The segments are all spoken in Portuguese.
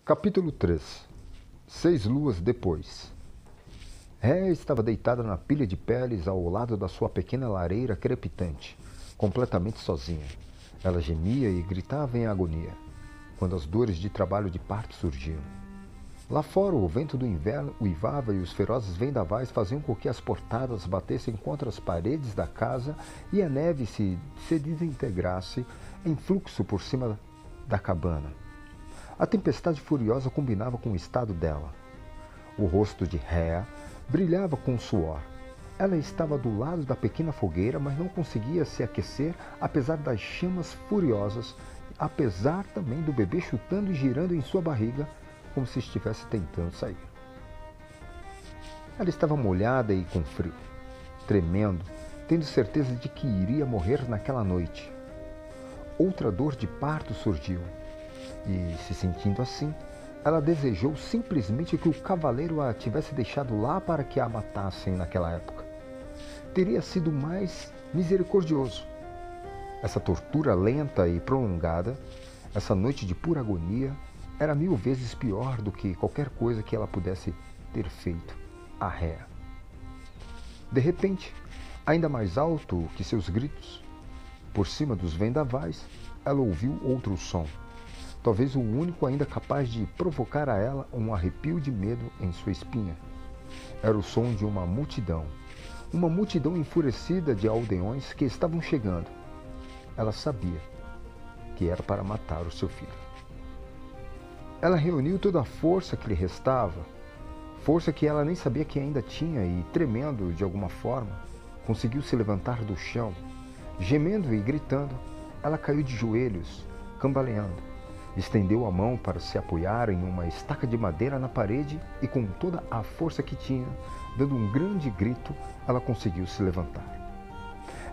Capítulo 3. 6 luas depois. Rhea estava deitada na pilha de peles ao lado da sua pequena lareira crepitante, completamente sozinha. Ela gemia e gritava em agonia, quando as dores de trabalho de parto surgiam. Lá fora, o vento do inverno uivava e os ferozes vendavais faziam com que as portadas batessem contra as paredes da casa e a neve se desintegrasse em fluxo por cima da cabana. A tempestade furiosa combinava com o estado dela. O rosto de Rhea brilhava com suor. Ela estava do lado da pequena fogueira, mas não conseguia se aquecer apesar das chamas furiosas, apesar também do bebê chutando e girando em sua barriga, como se estivesse tentando sair. Ela estava molhada e com frio, tremendo, tendo certeza de que iria morrer naquela noite. Outra dor de parto surgiu. E, se sentindo assim, ela desejou simplesmente que o cavaleiro a tivesse deixado lá para que a matassem naquela época. Teria sido mais misericordioso. Essa tortura lenta e prolongada, essa noite de pura agonia, era 1000 vezes pior do que qualquer coisa que ela pudesse ter feito a Rhea. De repente, ainda mais alto que seus gritos, por cima dos vendavais, ela ouviu outro som. Talvez o único ainda capaz de provocar a ela um arrepio de medo em sua espinha. Era o som de uma multidão enfurecida de aldeões que estavam chegando. Ela sabia que era para matar o seu filho. Ela reuniu toda a força que lhe restava, força que ela nem sabia que ainda tinha e, tremendo de alguma forma, conseguiu se levantar do chão. Gemendo e gritando, ela caiu de joelhos, cambaleando. Estendeu a mão para se apoiar em uma estaca de madeira na parede e, com toda a força que tinha, dando um grande grito, ela conseguiu se levantar.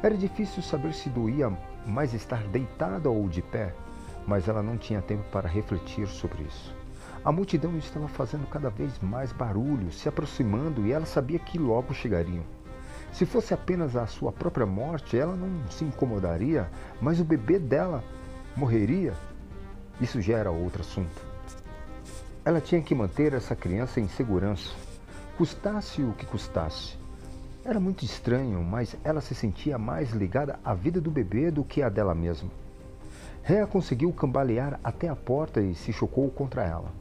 Era difícil saber se doía mais estar deitada ou de pé, mas ela não tinha tempo para refletir sobre isso. A multidão estava fazendo cada vez mais barulho, se aproximando, e ela sabia que logo chegariam. Se fosse apenas a sua própria morte, ela não se incomodaria, mas o bebê dela morreria. Isso já era outro assunto. Ela tinha que manter essa criança em segurança, custasse o que custasse. Era muito estranho, mas ela se sentia mais ligada à vida do bebê do que à dela mesma. Rhea conseguiu cambalear até a porta e se chocou contra ela.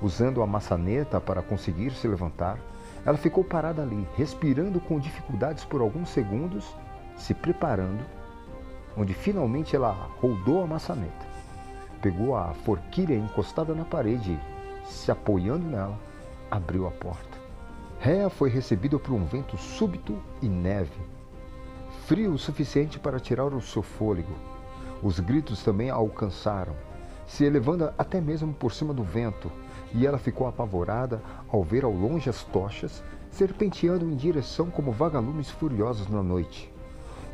Usando a maçaneta para conseguir se levantar, ela ficou parada ali, respirando com dificuldades por alguns segundos, se preparando, onde finalmente ela rodou a maçaneta. Pegou a forquilha encostada na parede e, se apoiando nela, abriu a porta. Rhea foi recebida por um vento súbito e neve, frio o suficiente para tirar o seu fôlego. Os gritos também a alcançaram, se elevando até mesmo por cima do vento, e ela ficou apavorada ao ver ao longe as tochas serpenteando em direção como vagalumes furiosos na noite.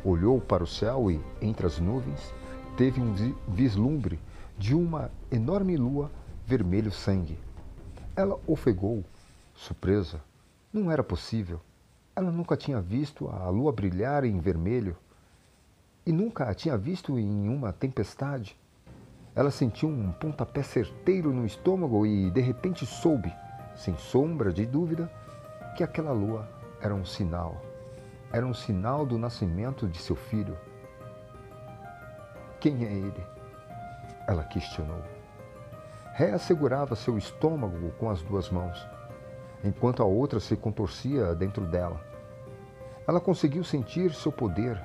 Olhou para o céu e, entre as nuvens, teve um vislumbre de uma enorme lua vermelho sangue. Ela ofegou, surpresa. Não era possível. Ela nunca tinha visto a lua brilhar em vermelho e nunca a tinha visto em uma tempestade. Ela sentiu um pontapé certeiro no estômago e, de repente, soube, sem sombra de dúvida, que aquela lua era um sinal. Era um sinal do nascimento de seu filho. Quem é ele? Ela questionou. Rhea segurava seu estômago com as 2 mãos, enquanto a outra se contorcia dentro dela. Ela conseguiu sentir seu poder,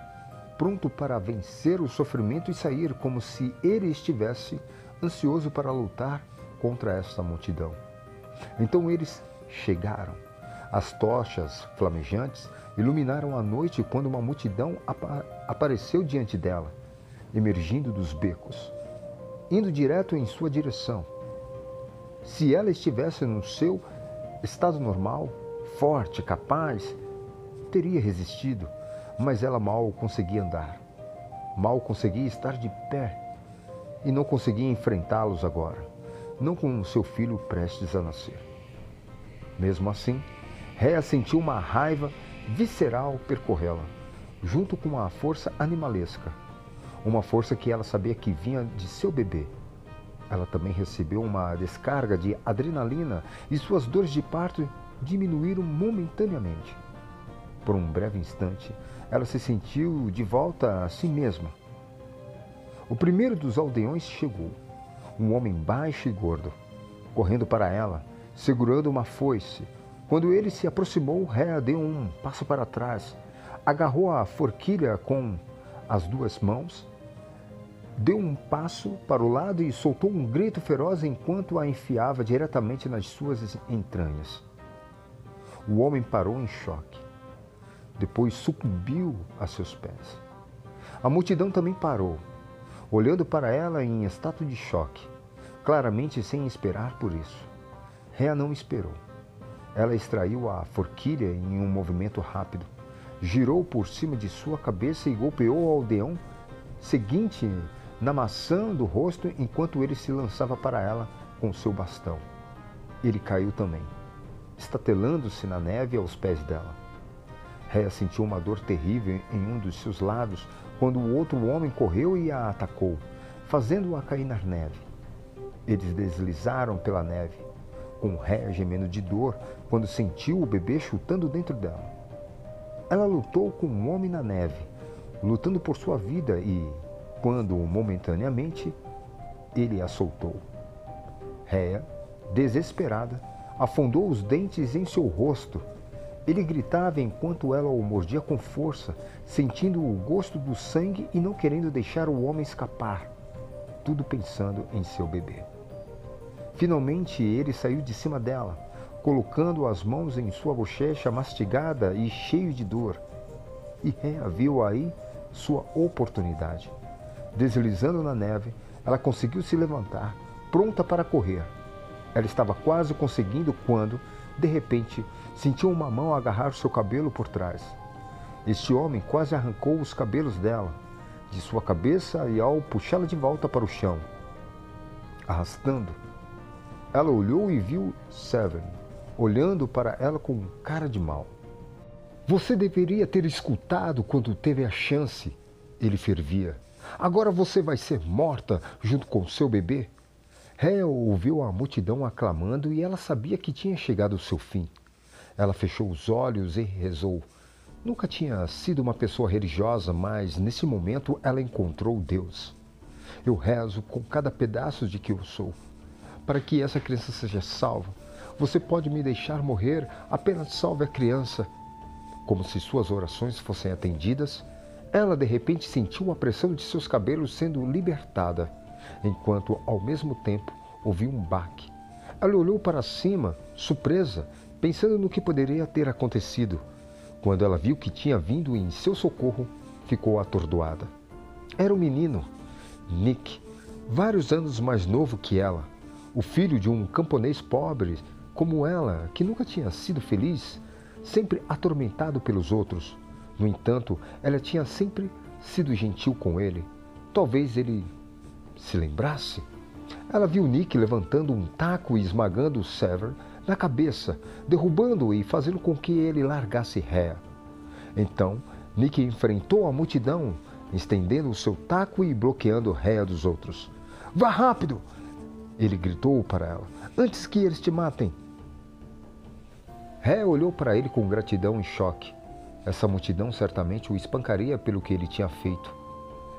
pronto para vencer o sofrimento e sair como se ele estivesse ansioso para lutar contra esta multidão. Então eles chegaram. As tochas flamejantes iluminaram a noite quando uma multidão apareceu diante dela, emergindo dos becos, indo direto em sua direção. Se ela estivesse no seu estado normal, forte, capaz, teria resistido, mas ela mal conseguia andar, mal conseguia estar de pé e não conseguia enfrentá-los agora, não com seu filho prestes a nascer. Mesmo assim, Rhea sentiu uma raiva visceral percorrê-la, junto com uma força animalesca, uma força que ela sabia que vinha de seu bebê. Ela também recebeu uma descarga de adrenalina e suas dores de parto diminuíram momentaneamente. Por um breve instante, ela se sentiu de volta a si mesma. O primeiro dos aldeões chegou, um homem baixo e gordo, correndo para ela, segurando uma foice. Quando ele se aproximou, Rhea deu um passo para trás, agarrou a forquilha com as duas mãos, deu um passo para o lado e soltou um grito feroz enquanto a enfiava diretamente nas suas entranhas. O homem parou em choque. Depois sucumbiu a seus pés. A multidão também parou, olhando para ela em estado de choque, claramente sem esperar por isso. Rhea não esperou. Ela extraiu a forquilha em um movimento rápido, girou por cima de sua cabeça e golpeou o aldeão seguinte na maçã do rosto enquanto ele se lançava para ela com seu bastão. Ele caiu também, estatelando-se na neve aos pés dela. Rhea sentiu uma dor terrível em um dos seus lados quando o outro homem correu e a atacou, fazendo-a cair na neve. Eles deslizaram pela neve, com Rhea gemendo de dor quando sentiu o bebê chutando dentro dela. Ela lutou com um homem na neve, lutando por sua vida e, quando momentaneamente, ele a soltou. Rhea, desesperada, afundou os dentes em seu rosto. Ele gritava enquanto ela o mordia com força, sentindo o gosto do sangue e não querendo deixar o homem escapar, tudo pensando em seu bebê. Finalmente ele saiu de cima dela, colocando as mãos em sua bochecha mastigada e cheio de dor. E Rhea viu aí sua oportunidade. Deslizando na neve, ela conseguiu se levantar, pronta para correr. Ela estava quase conseguindo quando, de repente, sentiu uma mão agarrar seu cabelo por trás. Este homem quase arrancou os cabelos dela, de sua cabeça e ao puxá-la de volta para o chão, arrastando. Ela olhou e viu Severn, olhando para ela com cara de mal. Você deveria ter escutado quando teve a chance, ele fervia. Agora você vai ser morta junto com seu bebê. Rhea ouviu a multidão aclamando e ela sabia que tinha chegado o seu fim. Ela fechou os olhos e rezou. Nunca tinha sido uma pessoa religiosa, mas nesse momento ela encontrou Deus. Eu rezo com cada pedaço de que eu sou, para que essa criança seja salva. Você pode me deixar morrer, apenas salve a criança. Como se suas orações fossem atendidas, ela de repente sentiu a pressão de seus cabelos sendo libertada, enquanto ao mesmo tempo ouviu um baque. Ela olhou para cima, surpresa, pensando no que poderia ter acontecido. Quando ela viu que tinha vindo em seu socorro, ficou atordoada. Era um menino, Nick, vários anos mais novo que ela, o filho de um camponês pobre como ela, que nunca tinha sido feliz, sempre atormentado pelos outros. No entanto, ela tinha sempre sido gentil com ele. Talvez ele se lembrasse. Ela viu Nick levantando um taco e esmagando Severn na cabeça, derrubando-o e fazendo com que ele largasse Rhea. Então, Nick enfrentou a multidão, estendendo o seu taco e bloqueando Rhea dos outros. Vá rápido! Ele gritou para ela, antes que eles te matem. Rhea olhou para ele com gratidão e choque. Essa multidão certamente o espancaria pelo que ele tinha feito.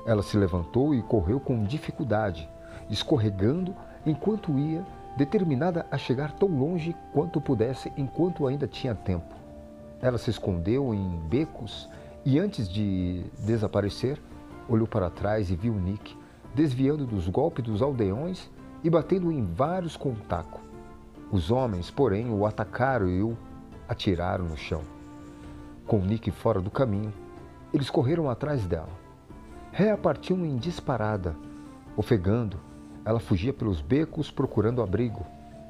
Ela se levantou e correu com dificuldade, escorregando enquanto ia, determinada a chegar tão longe quanto pudesse enquanto ainda tinha tempo. Ela se escondeu em becos e, antes de desaparecer, olhou para trás e viu Nick desviando dos golpes dos aldeões e batendo em vários com um taco. Os homens, porém, o atacaram e o atiraram no chão. Com Nick fora do caminho, eles correram atrás dela. Rhea partiu em disparada. Ofegando, ela fugia pelos becos procurando abrigo.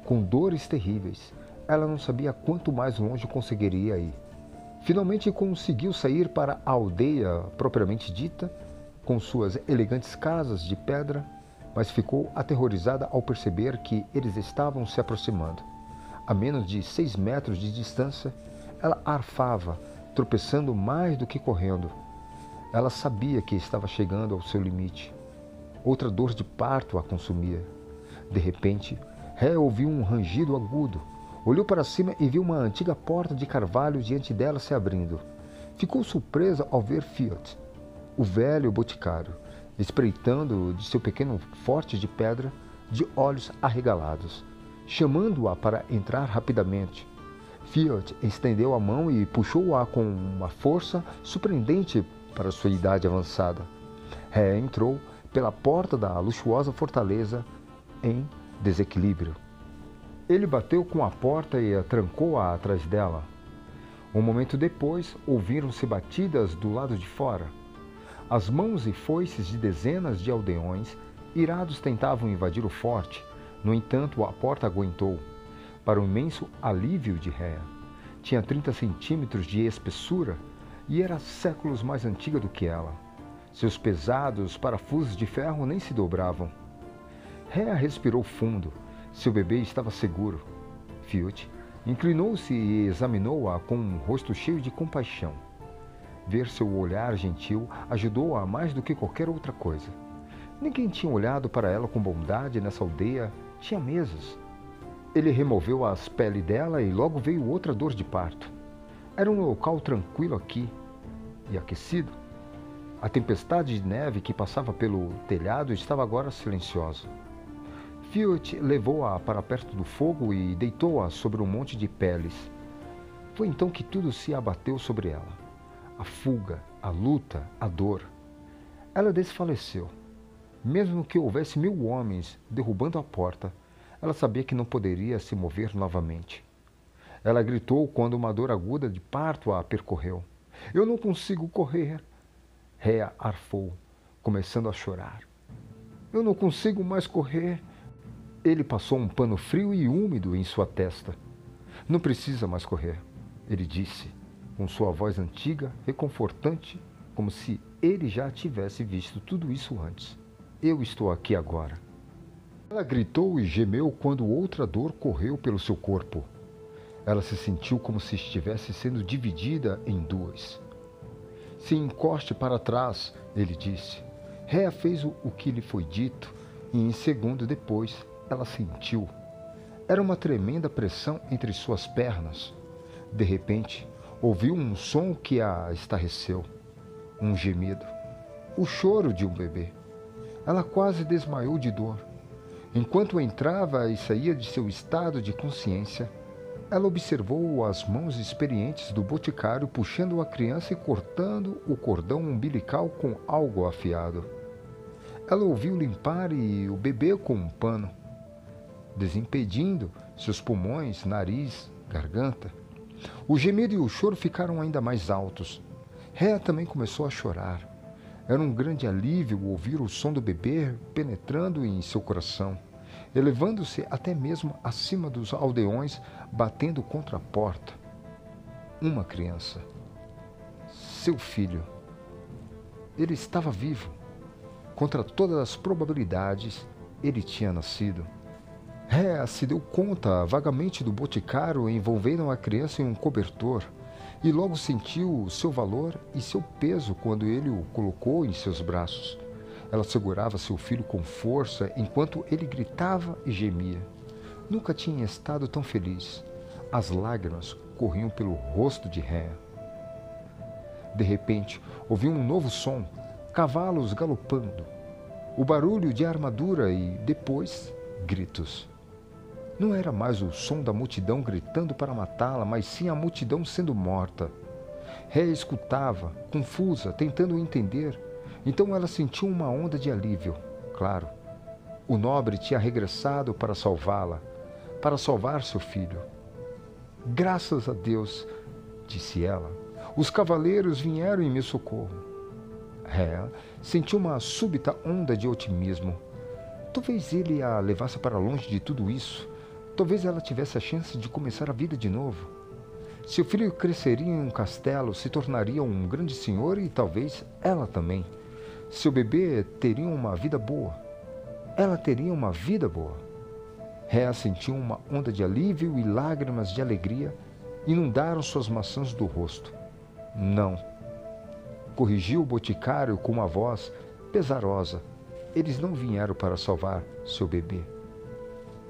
Com dores terríveis, ela não sabia quanto mais longe conseguiria ir. Finalmente conseguiu sair para a aldeia propriamente dita, com suas elegantes casas de pedra, mas ficou aterrorizada ao perceber que eles estavam se aproximando. A menos de 6 metros de distância, ela arfava, tropeçando mais do que correndo. Ela sabia que estava chegando ao seu limite. Outra dor de parto a consumia. De repente, Rhea ouviu um rangido agudo. Olhou para cima e viu uma antiga porta de carvalho diante dela se abrindo. Ficou surpresa ao ver Fiat, o velho boticário, espreitando de seu pequeno forte de pedra, de olhos arregalados, chamando-a para entrar rapidamente. Fiat estendeu a mão e puxou-a com uma força surpreendente para sua idade avançada. Rhea entrou pela porta da luxuosa fortaleza em desequilíbrio. Ele bateu com a porta e a trancou-a atrás dela. Um momento depois, ouviram-se batidas do lado de fora. As mãos e foices de dezenas de aldeões irados tentavam invadir o forte. No entanto, a porta aguentou. Para o imenso alívio de Rhea, tinha 30 centímetros de espessura e era séculos mais antiga do que ela. Seus pesados parafusos de ferro nem se dobravam. Rhea respirou fundo. Seu bebê estava seguro. Fiat inclinou-se e examinou-a com um rosto cheio de compaixão. Ver seu olhar gentil ajudou-a mais do que qualquer outra coisa. Ninguém tinha olhado para ela com bondade nessa aldeia. Tinha meses. Ele removeu as peles dela e logo veio outra dor de parto. Era um local tranquilo aqui e aquecido. A tempestade de neve que passava pelo telhado estava agora silenciosa. Fiat levou-a para perto do fogo e deitou-a sobre um monte de peles. Foi então que tudo se abateu sobre ela. A fuga, a luta, a dor. Ela desfaleceu. Mesmo que houvesse 1000 homens derrubando a porta, ela sabia que não poderia se mover novamente. Ela gritou quando uma dor aguda de parto a percorreu. Eu não consigo correr. Rhea arfou, começando a chorar. Eu não consigo mais correr. Ele passou um pano frio e úmido em sua testa. Não precisa mais correr, ele disse, com sua voz antiga, reconfortante, como se ele já tivesse visto tudo isso antes. Eu estou aqui agora. Ela gritou e gemeu quando outra dor correu pelo seu corpo. Ela se sentiu como se estivesse sendo dividida em duas. Se encoste para trás, ele disse. Rhea fez o que lhe foi dito e em segundo depois ela sentiu. Era uma tremenda pressão entre suas pernas. De repente, ouviu um som que a estarreceu. Um gemido. O choro de um bebê. Ela quase desmaiou de dor. Enquanto entrava e saía de seu estado de consciência, ela observou as mãos experientes do boticário puxando a criança e cortando o cordão umbilical com algo afiado. Ela ouviu limpar o bebê com um pano, desimpedindo seus pulmões, nariz, garganta. O gemido e o choro ficaram ainda mais altos. Rhea também começou a chorar. Era um grande alívio ouvir o som do bebê penetrando em seu coração, elevando-se até mesmo acima dos aldeões, batendo contra a porta. Uma criança. Seu filho. Ele estava vivo. Contra todas as probabilidades, ele tinha nascido. Rhea se deu conta vagamente do boticário envolvendo a criança em um cobertor e logo sentiu seu valor e seu peso quando ele o colocou em seus braços. Ela segurava seu filho com força enquanto ele gritava e gemia. Nunca tinha estado tão feliz. As lágrimas corriam pelo rosto de Rhea. De repente, ouviu um novo som, cavalos galopando, o barulho de armadura e, depois, gritos. Não era mais o som da multidão gritando para matá-la, mas sim a multidão sendo morta. Rhea escutava, confusa, tentando entender. Então ela sentiu uma onda de alívio. Claro, o nobre tinha regressado para salvá-la, para salvar seu filho. Graças a Deus, disse ela, os cavaleiros vieram em meu socorro. Rhea sentiu uma súbita onda de otimismo. Talvez ele a levasse para longe de tudo isso. Talvez ela tivesse a chance de começar a vida de novo. Seu filho cresceria em um castelo, se tornaria um grande senhor e talvez ela também. Seu bebê teria uma vida boa. Ela teria uma vida boa. Rhea sentiu uma onda de alívio e lágrimas de alegria inundaram suas maçãs do rosto. Não. Corrigiu o boticário com uma voz pesarosa. Eles não vieram para salvar seu bebê.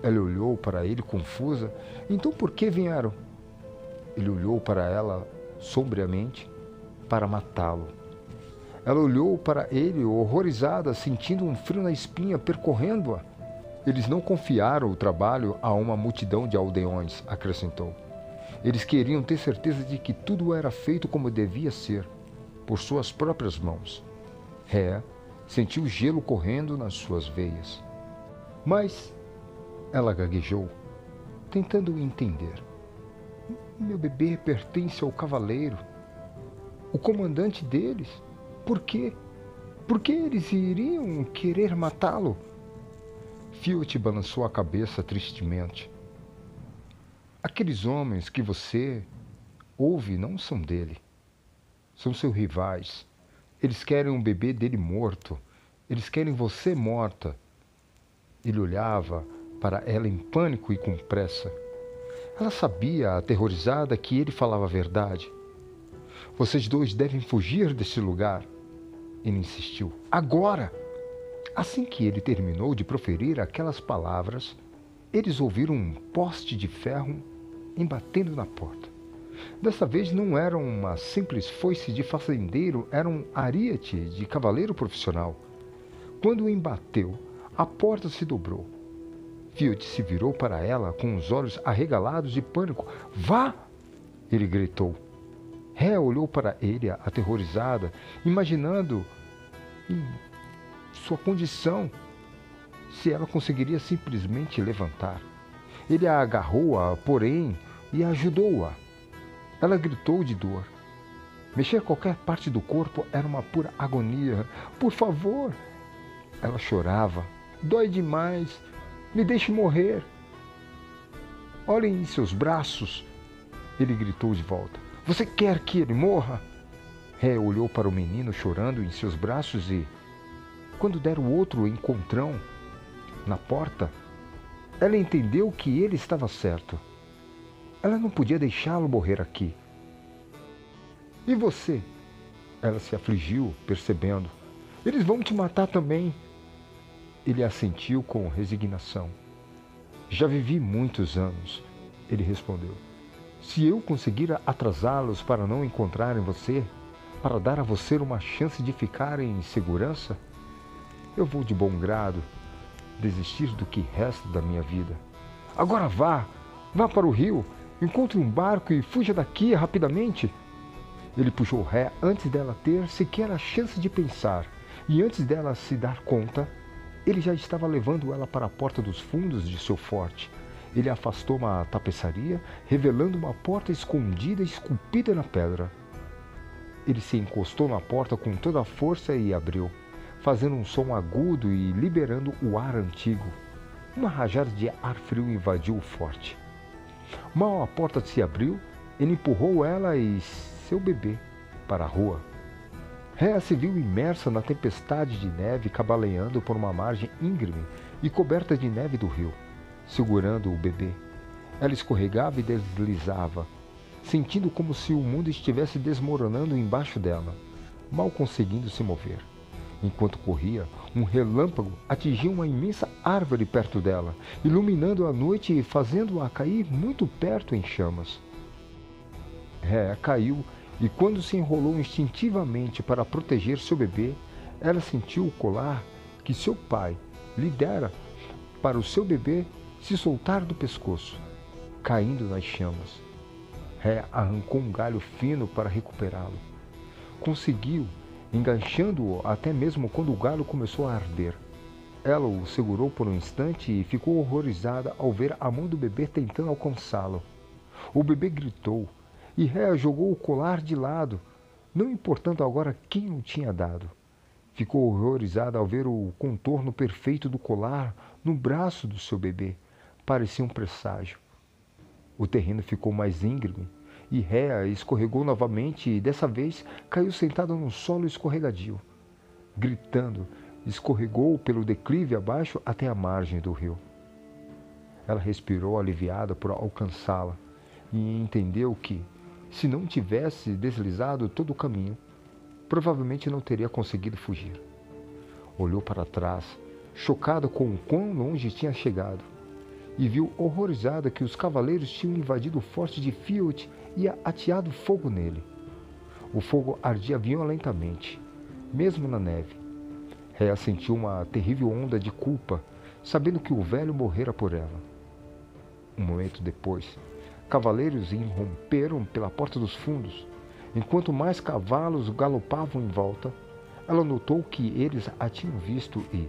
Ela olhou para ele confusa. Então por que vieram? Ele olhou para ela sombriamente para matá-lo. Ela olhou para ele horrorizada, sentindo um frio na espinha percorrendo-a. Eles não confiaram o trabalho a uma multidão de aldeões, acrescentou. Eles queriam ter certeza de que tudo era feito como devia ser, por suas próprias mãos. Rhea sentiu gelo correndo nas suas veias. Mas, ela gaguejou, tentando entender. Meu bebê pertence ao cavaleiro, o comandante deles. Por quê? Por que eles iriam querer matá-lo? Fiot balançou a cabeça tristemente. Aqueles homens que você ouve não são dele. São seus rivais. Eles querem um bebê dele morto. Eles querem você morta. Ele olhava para ela em pânico e com pressa. Ela sabia, aterrorizada, que ele falava a verdade. Vocês dois devem fugir deste lugar. Ele insistiu. Agora! Assim que ele terminou de proferir aquelas palavras, eles ouviram um poste de ferro embatendo na porta. Desta vez não era uma simples foice de fazendeiro, era um ariete de cavaleiro profissional. Quando embateu, a porta se dobrou. Fiot se virou para ela com os olhos arregalados de pânico. Vá! Ele gritou. Rhea olhou para ele aterrorizada, imaginando em sua condição se ela conseguiria simplesmente levantar. Ele a agarrou-a, porém, e ajudou-a. Ela gritou de dor. Mexer qualquer parte do corpo era uma pura agonia. Por favor! Ela chorava. Dói demais. Me deixe morrer. Olhem em seus braços. Ele gritou de volta. Você quer que ele morra? Rhea olhou para o menino chorando em seus braços e, quando deram outro encontrão na porta, ela entendeu que ele estava certo. Ela não podia deixá-lo morrer aqui. E você? Ela se afligiu, percebendo. Eles vão te matar também. Ele assentiu com resignação. Já vivi muitos anos, ele respondeu. Se eu conseguir atrasá-los para não encontrarem você, para dar a você uma chance de ficar em segurança, eu vou de bom grado desistir do que resta da minha vida. Agora vá para o rio, encontre um barco e fuja daqui rapidamente. Ele puxou Rhea antes dela ter sequer a chance de pensar, e antes dela se dar conta, ele já estava levando ela para a porta dos fundos de seu forte. Ele afastou uma tapeçaria, revelando uma porta escondida esculpida na pedra. Ele se encostou na porta com toda a força e abriu, fazendo um som agudo e liberando o ar antigo. Uma rajada de ar frio invadiu o forte. Mal a porta se abriu, ele empurrou ela e seu bebê para a rua. Rhea se viu imersa na tempestade de neve cabaleando por uma margem íngreme e coberta de neve do rio, segurando o bebê. Ela escorregava e deslizava, sentindo como se o mundo estivesse desmoronando embaixo dela, mal conseguindo se mover. Enquanto corria, um relâmpago atingiu uma imensa árvore perto dela, iluminando a noite e fazendo-a cair muito perto em chamas. Rhea caiu e, quando se enrolou instintivamente para proteger seu bebê, ela sentiu o colar que seu pai lhe dera para o seu bebê se soltar do pescoço, caindo nas chamas. Rhea arrancou um galho fino para recuperá-lo. Conseguiu, enganchando-o até mesmo quando o galho começou a arder. Ela o segurou por um instante e ficou horrorizada ao ver a mão do bebê tentando alcançá-lo. O bebê gritou, e Rhea jogou o colar de lado, não importando agora quem o tinha dado. Ficou horrorizada ao ver o contorno perfeito do colar no braço do seu bebê. Parecia um presságio. O terreno ficou mais íngreme, e Rhea escorregou novamente e, dessa vez, caiu sentada num solo escorregadio. Gritando, escorregou pelo declive abaixo até a margem do rio. Ela respirou aliviada por alcançá-la e entendeu que, se não tivesse deslizado todo o caminho, provavelmente não teria conseguido fugir. Olhou para trás, chocada com o quão longe tinha chegado, e viu horrorizada que os cavaleiros tinham invadido o forte de Field e ateado fogo nele. O fogo ardia violentamente, mesmo na neve. Rhea sentiu uma terrível onda de culpa, sabendo que o velho morrera por ela. Um momento depois, cavaleiros irromperam pela porta dos fundos. Enquanto mais cavalos galopavam em volta, ela notou que eles a tinham visto e,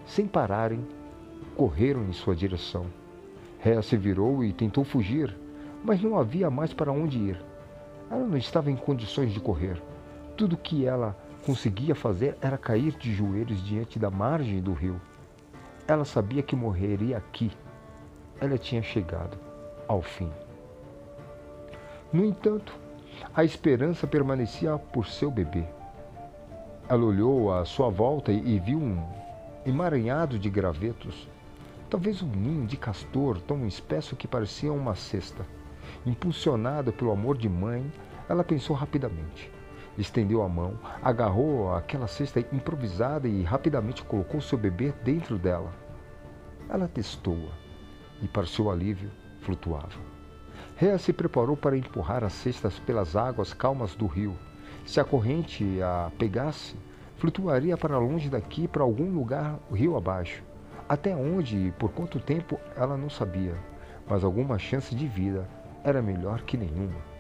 sem pararem, correram em sua direção. Rhea se virou e tentou fugir, mas não havia mais para onde ir. Ela não estava em condições de correr. Tudo o que ela conseguia fazer era cair de joelhos diante da margem do rio. Ela sabia que morreria aqui. Ela tinha chegado ao fim. No entanto, a esperança permanecia por seu bebê. Ela olhou à sua volta e viu um emaranhado de gravetos, talvez um ninho de castor tão espesso que parecia uma cesta. Impulsionada pelo amor de mãe, ela pensou rapidamente. Estendeu a mão, agarrou aquela cesta improvisada e rapidamente colocou seu bebê dentro dela. Ela testou-a e, para seu alívio, flutuava. Rhea se preparou para empurrar as cestas pelas águas calmas do rio. Se a corrente a pegasse, flutuaria para longe daqui, para algum lugar rio abaixo. Até onde e por quanto tempo ela não sabia, mas alguma chance de vida era melhor que nenhuma.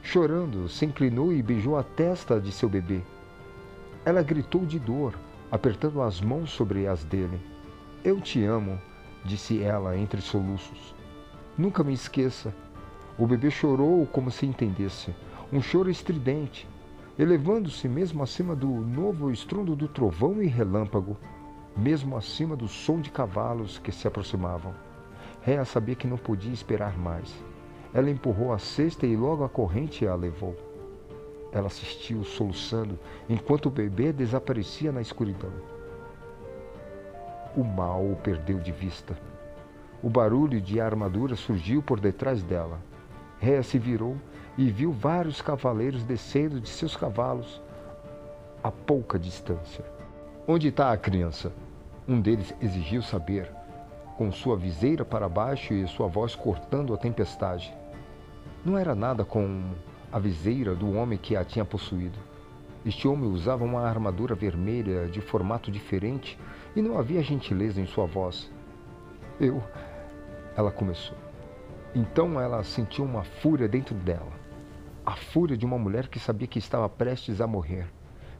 Chorando, se inclinou e beijou a testa de seu bebê. Ela gritou de dor, apertando as mãos sobre as dele. Eu te amo, disse ela entre soluços. Nunca me esqueça. O bebê chorou como se entendesse, um choro estridente, elevando-se mesmo acima do novo estrondo do trovão e relâmpago, mesmo acima do som de cavalos que se aproximavam. Rhea sabia que não podia esperar mais. Ela empurrou a cesta e logo a corrente a levou. Ela assistiu, soluçando, enquanto o bebê desaparecia na escuridão. O mal o perdeu de vista. O barulho de armadura surgiu por detrás dela. Rhea se virou e viu vários cavaleiros descendo de seus cavalos a pouca distância. Onde está a criança? Um deles exigiu saber, com sua viseira para baixo e sua voz cortando a tempestade. Não era nada com a viseira do homem que a tinha possuído. Este homem usava uma armadura vermelha de formato diferente e não havia gentileza em sua voz. Ela começou. Então ela sentiu uma fúria dentro dela. A fúria de uma mulher que sabia que estava prestes a morrer,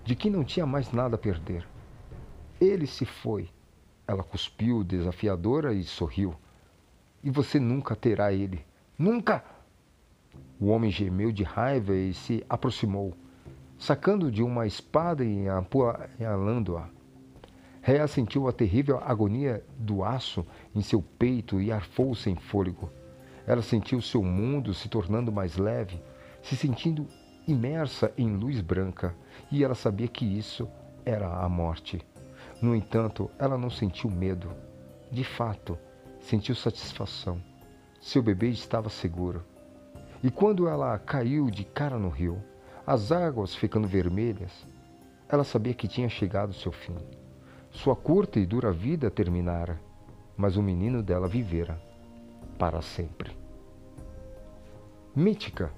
de que não tinha mais nada a perder. Ele se foi. Ela cuspiu, desafiadora, e sorriu. E você nunca terá ele. Nunca! O homem gemeu de raiva e se aproximou, sacando de uma espada e apunhalando-a. Rhea sentiu a terrível agonia do aço em seu peito e arfou sem fôlego. Ela sentiu seu mundo se tornando mais leve, se sentindo imersa em luz branca, e ela sabia que isso era a morte. No entanto, ela não sentiu medo. De fato, sentiu satisfação. Seu bebê estava seguro. E quando ela caiu de cara no rio, as águas ficando vermelhas, ela sabia que tinha chegado seu fim. Sua curta e dura vida terminara, mas o menino dela vivera para sempre. Mítica,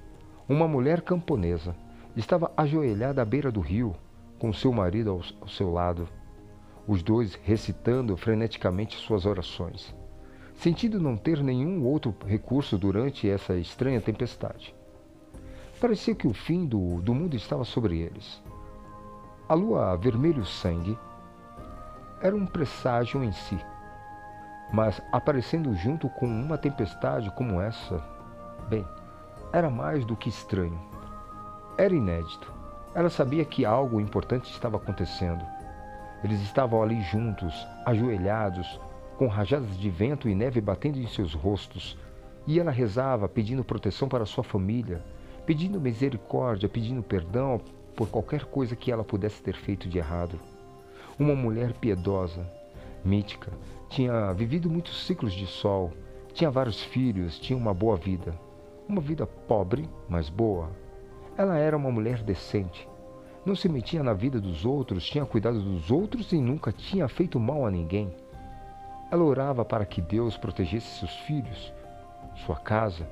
uma mulher camponesa, estava ajoelhada à beira do rio, com seu marido ao seu lado, os dois recitando freneticamente suas orações, sentindo não ter nenhum outro recurso durante essa estranha tempestade. Parecia que o fim do mundo estava sobre eles. A lua vermelho sangue era um presságio em si, mas aparecendo junto com uma tempestade como essa, bem, era mais do que estranho. Era inédito. Ela sabia que algo importante estava acontecendo. Eles estavam ali juntos, ajoelhados, com rajadas de vento e neve batendo em seus rostos, e ela rezava, pedindo proteção para sua família, pedindo misericórdia, pedindo perdão por qualquer coisa que ela pudesse ter feito de errado. Uma mulher piedosa, mítica, Tinha vivido muitos ciclos de sol, tinha vários filhos, tinha uma boa vida. Uma vida pobre, mas boa. Ela era uma mulher decente. Não se metia na vida dos outros, tinha cuidado dos outros e nunca tinha feito mal a ninguém. Ela orava para que Deus protegesse seus filhos, sua casa,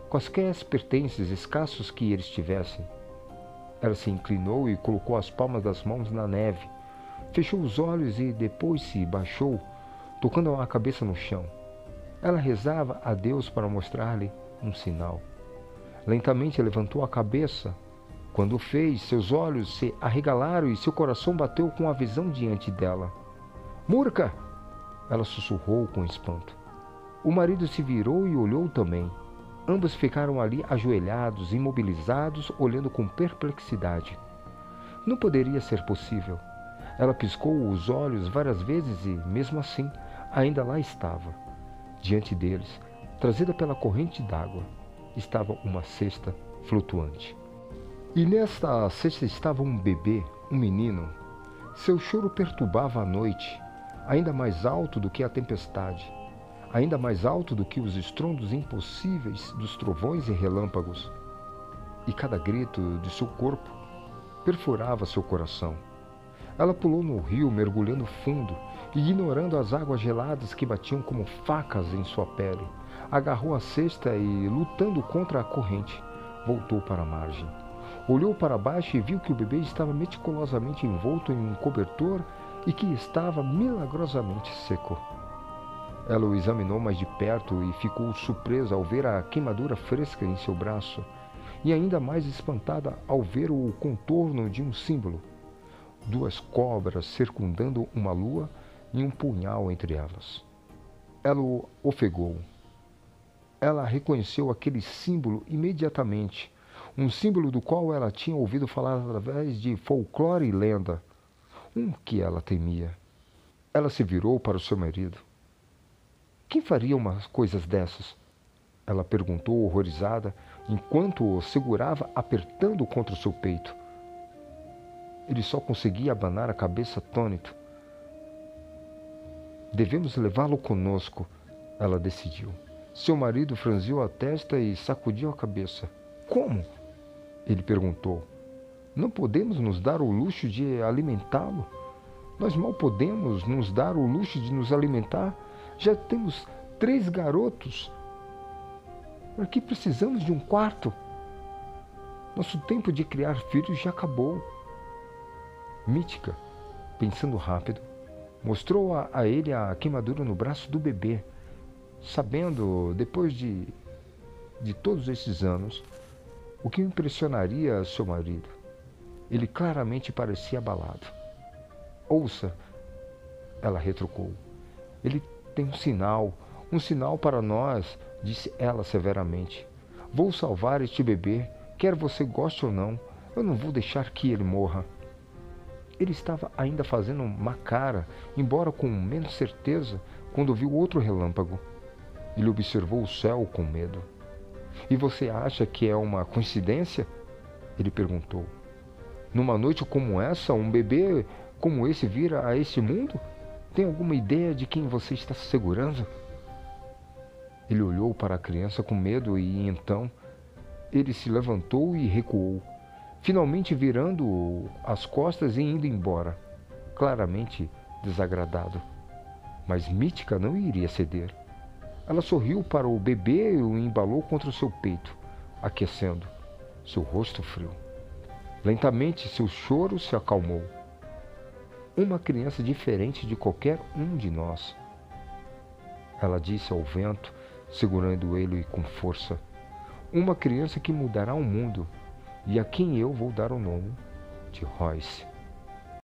quaisquer pertences escassos que eles tivessem. Ela se inclinou e colocou as palmas das mãos na neve, fechou os olhos e depois se baixou, tocando a cabeça no chão. Ela rezava a Deus para mostrar-lhe um sinal. Lentamente levantou a cabeça. Quando o fez, seus olhos se arregalaram e seu coração bateu com a visão diante dela. Murka! Ela sussurrou com espanto. O marido se virou e olhou também. Ambos ficaram ali ajoelhados, imobilizados, olhando com perplexidade. Não poderia ser possível. Ela piscou os olhos várias vezes e, mesmo assim, ainda lá estava. Diante deles, trazida pela corrente d'água, estava uma cesta flutuante. E nesta cesta estava um bebê, um menino. Seu choro perturbava a noite, ainda mais alto do que a tempestade, ainda mais alto do que os estrondos impossíveis dos trovões e relâmpagos. E cada grito de seu corpo perfurava seu coração. Ela pulou no rio, mergulhando fundo, ignorando as águas geladas que batiam como facas em sua pele. Agarrou a cesta e, lutando contra a corrente, voltou para a margem. Olhou para baixo e viu que o bebê estava meticulosamente envolto em um cobertor e que estava milagrosamente seco. Ela o examinou mais de perto e ficou surpresa ao ver a queimadura fresca em seu braço, e ainda mais espantada ao ver o contorno de um símbolo: 2 cobras circundando uma lua e um punhal entre elas. Ela o ofegou. Ela reconheceu aquele símbolo imediatamente, um símbolo do qual ela tinha ouvido falar através de folclore e lenda, que ela temia. Ela se virou para o seu marido. Quem faria umas coisas dessas? Ela perguntou horrorizada, enquanto o segurava apertando contra o seu peito. Ele só conseguia abanar a cabeça atônito. Devemos levá-lo conosco, ela decidiu. Seu marido franziu a testa e sacudiu a cabeça. Como? Ele perguntou. Não podemos nos dar o luxo de alimentá-lo? Nós mal podemos nos dar o luxo de nos alimentar? Já temos 3 garotos. Para que precisamos de um quarto? Nosso tempo de criar filhos já acabou. Mítica, pensando rápido, mostrou a ele a queimadura no braço do bebê, sabendo, depois de todos esses anos, o que impressionaria seu marido. Ele claramente parecia abalado. Ouça, ela retrucou. Ele tem um sinal para nós, disse ela severamente. Vou salvar este bebê, quer você goste ou não. Eu não vou deixar que ele morra. Ele estava ainda fazendo uma cara, embora com menos certeza, quando viu outro relâmpago. Ele observou o céu com medo. E você acha que é uma coincidência? Ele perguntou. Numa noite como essa, um bebê como esse vir a esse mundo? Tem alguma ideia de quem você está se segurando? Ele olhou para a criança com medo e então ele se levantou e recuou, finalmente virando as costas e indo embora, claramente desagradado. Mas Mítica não iria ceder. Ela sorriu para o bebê e o embalou contra o seu peito, aquecendo seu rosto frio. Lentamente seu choro se acalmou. Uma criança diferente de qualquer um de nós, ela disse ao vento, segurando ele com força. Uma criança que mudará o mundo e a quem eu vou dar o nome de Royce.